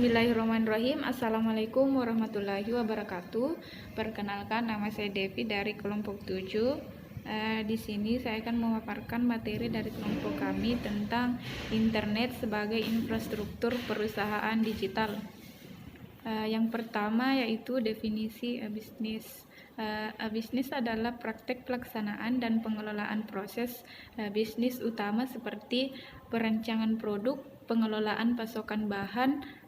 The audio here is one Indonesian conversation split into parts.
Bismillahirrahmanirrahim. Assalamualaikum warahmatullahi wabarakatuh. Perkenalkan, nama saya Devi dari kelompok 7. Di sini saya akan memaparkan materi dari kelompok kami tentang internet sebagai infrastruktur perusahaan digital. Yang pertama yaitu definisi bisnis. Bisnis adalah praktek pelaksanaan dan pengelolaan proses bisnis utama seperti perancangan produk, pengelolaan pasokan bahan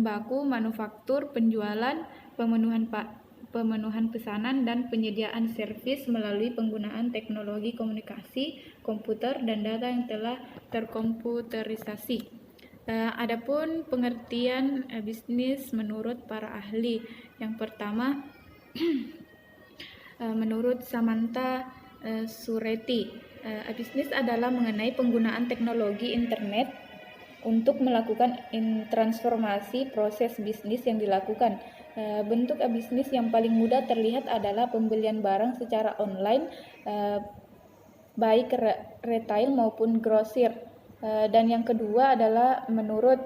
baku, manufaktur, penjualan, pemenuhan pesanan, dan penyediaan servis melalui penggunaan teknologi komunikasi, komputer, dan data yang telah terkomputerisasi. Adapun pengertian bisnis menurut para ahli. Yang pertama, menurut Samantha Sureti, bisnis adalah mengenai penggunaan teknologi internet untuk melakukan transformasi proses bisnis yang dilakukan. Bentuk bisnis yang paling mudah terlihat adalah pembelian barang secara online, baik retail maupun grosir. Dan yang kedua adalah menurut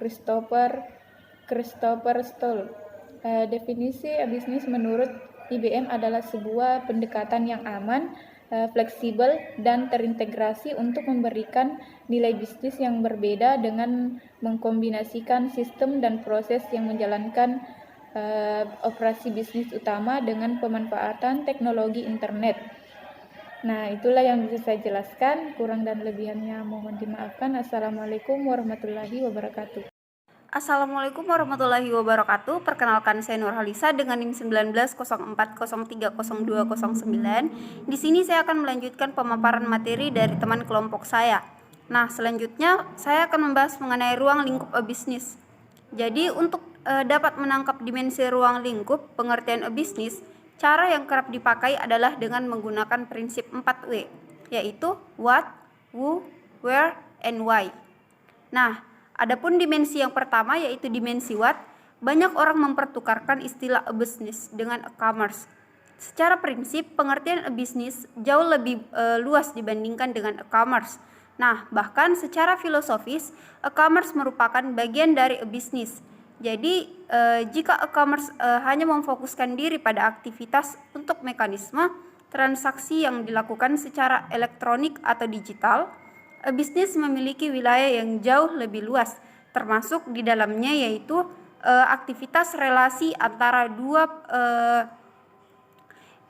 Christopher Stoll. Definisi bisnis menurut IBM adalah sebuah pendekatan yang aman, fleksibel, dan terintegrasi untuk memberikan nilai bisnis yang berbeda dengan mengkombinasikan sistem dan proses yang menjalankan operasi bisnis utama dengan pemanfaatan teknologi internet. Nah, itulah yang bisa saya jelaskan. Kurang dan lebihnya mohon dimaafkan. Assalamualaikum warahmatullahi wabarakatuh. Assalamualaikum warahmatullahi wabarakatuh. Perkenalkan, saya Nurhalisa dengan NIM 1904030209. Di sini saya akan melanjutkan pemaparan materi dari teman kelompok saya. Nah, selanjutnya saya akan membahas mengenai ruang lingkup bisnis. Jadi, untuk dapat menangkap dimensi ruang lingkup pengertian bisnis, cara yang kerap dipakai adalah dengan menggunakan prinsip 4W, yaitu what, who, where, and why. Nah, adapun dimensi yang pertama yaitu dimensi what, banyak orang mempertukarkan istilah a business dengan a commerce. Secara prinsip, pengertian a business jauh lebih luas dibandingkan dengan a commerce. Nah, bahkan secara filosofis, a commerce merupakan bagian dari a business. Jadi, jika a commerce hanya memfokuskan diri pada aktivitas untuk mekanisme transaksi yang dilakukan secara elektronik atau digital, bisnis memiliki wilayah yang jauh lebih luas, termasuk di dalamnya yaitu aktivitas relasi antara dua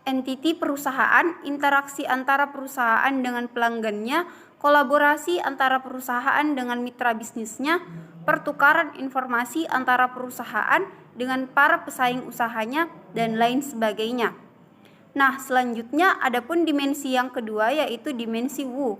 entiti perusahaan, interaksi antara perusahaan dengan pelanggannya, kolaborasi antara perusahaan dengan mitra bisnisnya, pertukaran informasi antara perusahaan dengan para pesaing usahanya, dan lain sebagainya. Nah, selanjutnya adapun dimensi yang kedua yaitu dimensi who.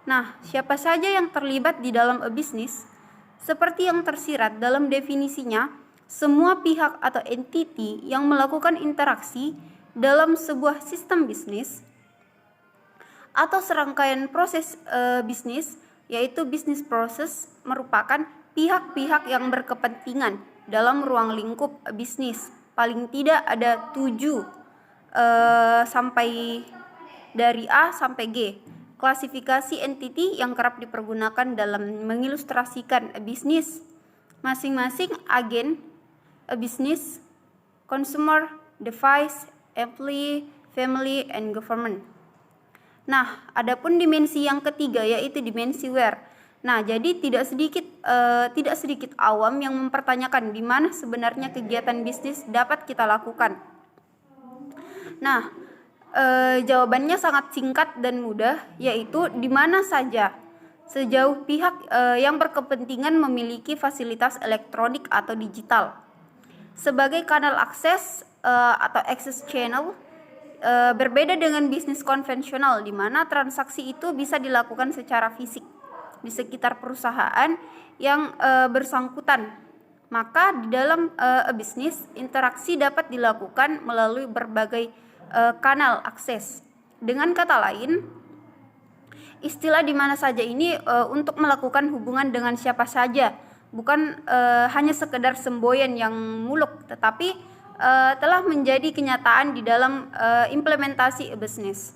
Nah, siapa saja yang terlibat di dalam a business? Seperti yang tersirat dalam definisinya, semua pihak atau entiti yang melakukan interaksi dalam sebuah sistem bisnis atau serangkaian proses bisnis, yaitu business process, merupakan pihak-pihak yang berkepentingan dalam ruang lingkup bisnis. Paling tidak ada 7 sampai dari A sampai G. Klasifikasi entiti yang kerap dipergunakan dalam mengilustrasikan bisnis. Masing-masing agen, business, consumer, device, employee, family, and government. Nah, adapun dimensi yang ketiga yaitu dimensi where. Nah, jadi tidak sedikit awam yang mempertanyakan di mana sebenarnya kegiatan bisnis dapat kita lakukan. Nah, jawabannya sangat singkat dan mudah, yaitu di mana saja sejauh pihak yang berkepentingan memiliki fasilitas elektronik atau digital sebagai kanal akses atau access channel. Berbeda dengan bisnis konvensional di mana transaksi itu bisa dilakukan secara fisik di sekitar perusahaan yang bersangkutan. Maka di dalam bisnis, interaksi dapat dilakukan melalui berbagai kanal akses. Dengan kata lain, istilah di mana saja ini untuk melakukan hubungan dengan siapa saja, bukan hanya sekedar semboyan yang muluk, tetapi telah menjadi kenyataan di dalam implementasi bisnis.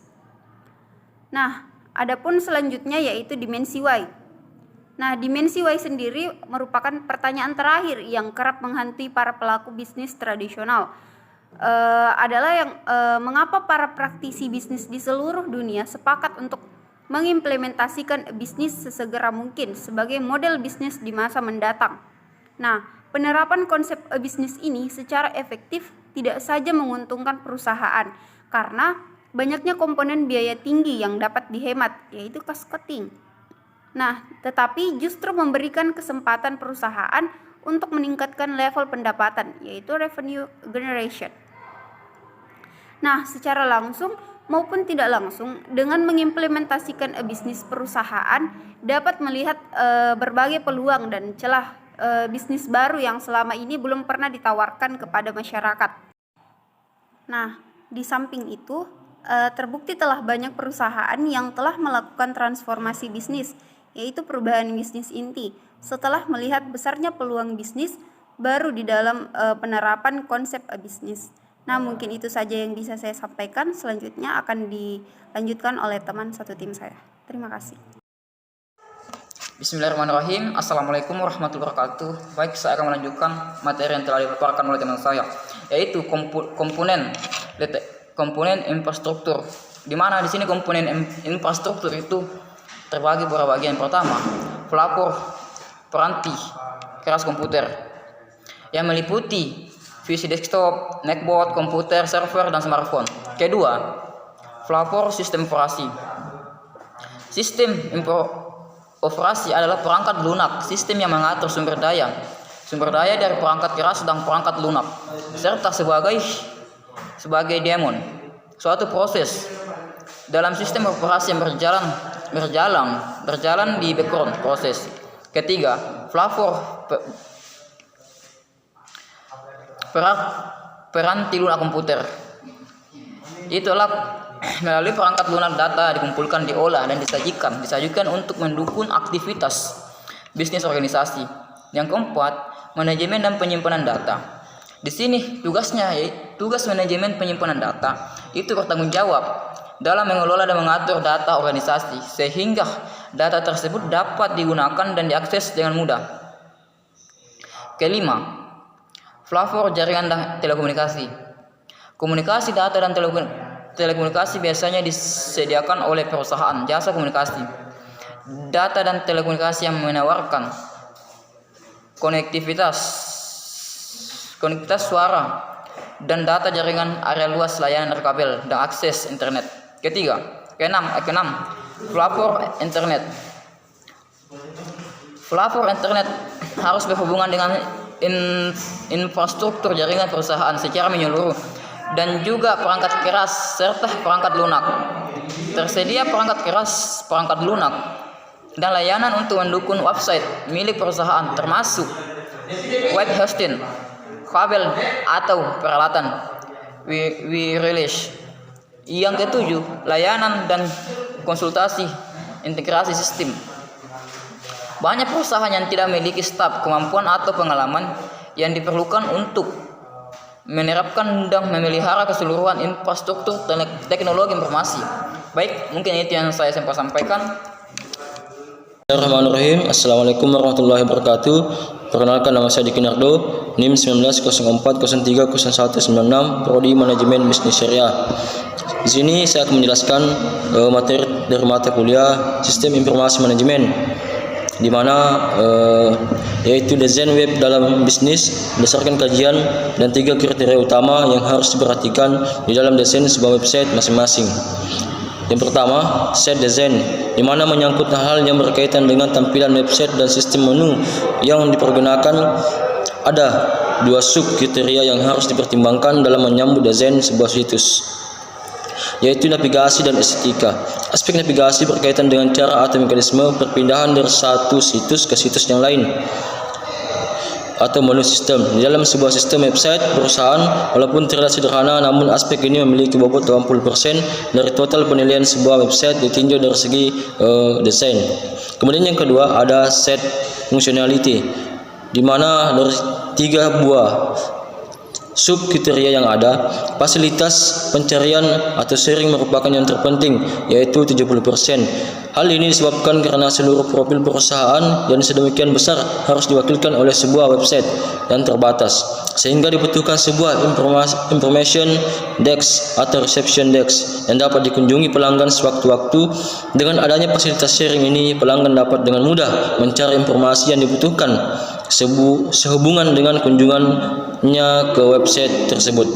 Nah, adapun selanjutnya yaitu dimensi why. Nah, dimensi Y sendiri merupakan pertanyaan terakhir yang kerap menghantui para pelaku bisnis tradisional. Mengapa para praktisi bisnis di seluruh dunia sepakat untuk mengimplementasikan bisnis sesegera mungkin sebagai model bisnis di masa mendatang. Nah, penerapan konsep bisnis ini secara efektif tidak saja menguntungkan perusahaan karena banyaknya komponen biaya tinggi yang dapat dihemat, yaitu cost cutting. Nah, tetapi justru memberikan kesempatan perusahaan untuk meningkatkan level pendapatan, yaitu revenue generation. Nah, secara langsung maupun tidak langsung, dengan mengimplementasikan bisnis, perusahaan dapat melihat berbagai peluang dan celah bisnis baru yang selama ini belum pernah ditawarkan kepada masyarakat. Nah, di samping itu, terbukti telah banyak perusahaan yang telah melakukan transformasi bisnis, yaitu perubahan bisnis inti, setelah melihat besarnya peluang bisnis baru di dalam penerapan konsep bisnis. Nah, mungkin itu saja yang bisa saya sampaikan. Selanjutnya akan dilanjutkan oleh teman satu tim saya. Terima kasih. Bismillahirrahmanirrahim. Assalamualaikum warahmatullahi wabarakatuh. Baik, saya akan melanjutkan materi yang telah dipaparkan oleh teman saya, yaitu komponen infrastruktur. Di mana di sini komponen infrastruktur itu terbagi beberapa bagian. Pertama, pelapor peranti keras komputer yang meliputi PC desktop, netboard, komputer, server, dan smartphone. Kedua, pelapor sistem operasi. Sistem operasi adalah perangkat lunak, sistem yang mengatur sumber daya dari perangkat keras dan perangkat lunak, serta sebagai daemon, suatu proses dalam sistem operasi yang berjalan di background proses. Ketiga, pelapor peranti lunak komputer. Itulah melalui perangkat lunak data dikumpulkan, diolah, dan disajikan untuk mendukung aktivitas bisnis organisasi. Yang keempat, manajemen dan penyimpanan data. Di sini tugas manajemen penyimpanan data itu bertanggung jawab dalam mengelola dan mengatur data organisasi sehingga data tersebut dapat digunakan dan diakses dengan mudah. Kelima, pelapor jaringan dan telekomunikasi. Komunikasi data dan telekomunikasi biasanya disediakan oleh perusahaan jasa komunikasi. Data dan telekomunikasi yang menawarkan konektivitas suara dan data jaringan area luas, layanan kabel, dan akses internet. Keenam, pelapor internet. Pelapor internet harus berhubungan dengan infrastruktur jaringan perusahaan secara menyeluruh dan juga perangkat keras serta perangkat lunak. Tersedia perangkat keras, perangkat lunak, dan layanan untuk mendukung website milik perusahaan termasuk web hosting, kabel atau peralatan wireless. Yang ketujuh, layanan dan konsultasi integrasi sistem. Banyak perusahaan yang tidak memiliki staf, kemampuan atau pengalaman yang diperlukan untuk menerapkan dan memelihara keseluruhan infrastruktur teknologi informasi. Baik, mungkin itu yang saya sempat sampaikan. Bismillahirrahmanirrahim. Assalamualaikum warahmatullahi wabarakatuh. Perkenalkan, nama saya Diki Nardo, NIM 1904030196, Prodi Manajemen Bisnis Syariah. Di sini saya akan menjelaskan materi dari mata kuliah Sistem Informasi Manajemen, di mana yaitu desain web dalam bisnis berdasarkan kajian dan 3 kriteria utama yang harus diperhatikan di dalam desain sebuah website masing-masing. Yang pertama, set design, di mana menyangkut hal yang berkaitan dengan tampilan website dan sistem menu yang dipergunakan. Ada 2 sub kriteria yang harus dipertimbangkan dalam menyambut desain sebuah situs, yaitu navigasi dan estetika. Aspek navigasi berkaitan dengan cara atau mekanisme perpindahan dari satu situs ke situs yang lain atau menu sistem. Di dalam sebuah sistem website perusahaan, walaupun terlihat sederhana, namun aspek ini memiliki bobot 80% dari total penilaian sebuah website ditinjau dari segi desain. Kemudian yang kedua, ada set functionality, di mana dari 3 buah subkriteria yang ada, fasilitas pencarian atau sharing merupakan yang terpenting, yaitu 70%. Hal ini disebabkan karena seluruh profil perusahaan yang sedemikian besar harus diwakilkan oleh sebuah website yang terbatas, sehingga dibutuhkan sebuah information desk atau reception desk yang dapat dikunjungi pelanggan sewaktu-waktu. Dengan adanya fasilitas sharing ini, pelanggan dapat dengan mudah mencari informasi yang dibutuhkan sehubungan dengan kunjungannya ke website tersebut.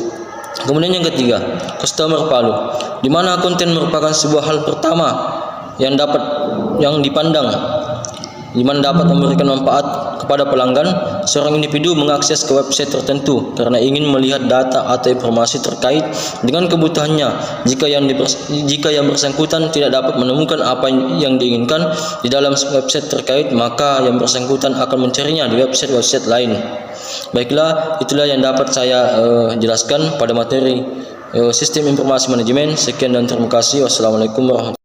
Kemudian yang ketiga, customer value, di mana konten merupakan sebuah hal pertama yang dipandang, di mana dapat memberikan manfaat kepada pelanggan. Seorang individu mengakses ke website tertentu karena ingin melihat data atau informasi terkait dengan kebutuhannya. Jika yang bersangkutan tidak dapat menemukan apa yang diinginkan di dalam website terkait, maka yang bersangkutan akan mencarinya di website-website lain. Baiklah, itulah yang dapat saya jelaskan pada materi sistem informasi manajemen. Sekian dan terima kasih. Wassalamualaikum warahmatullahi wabarakatuh.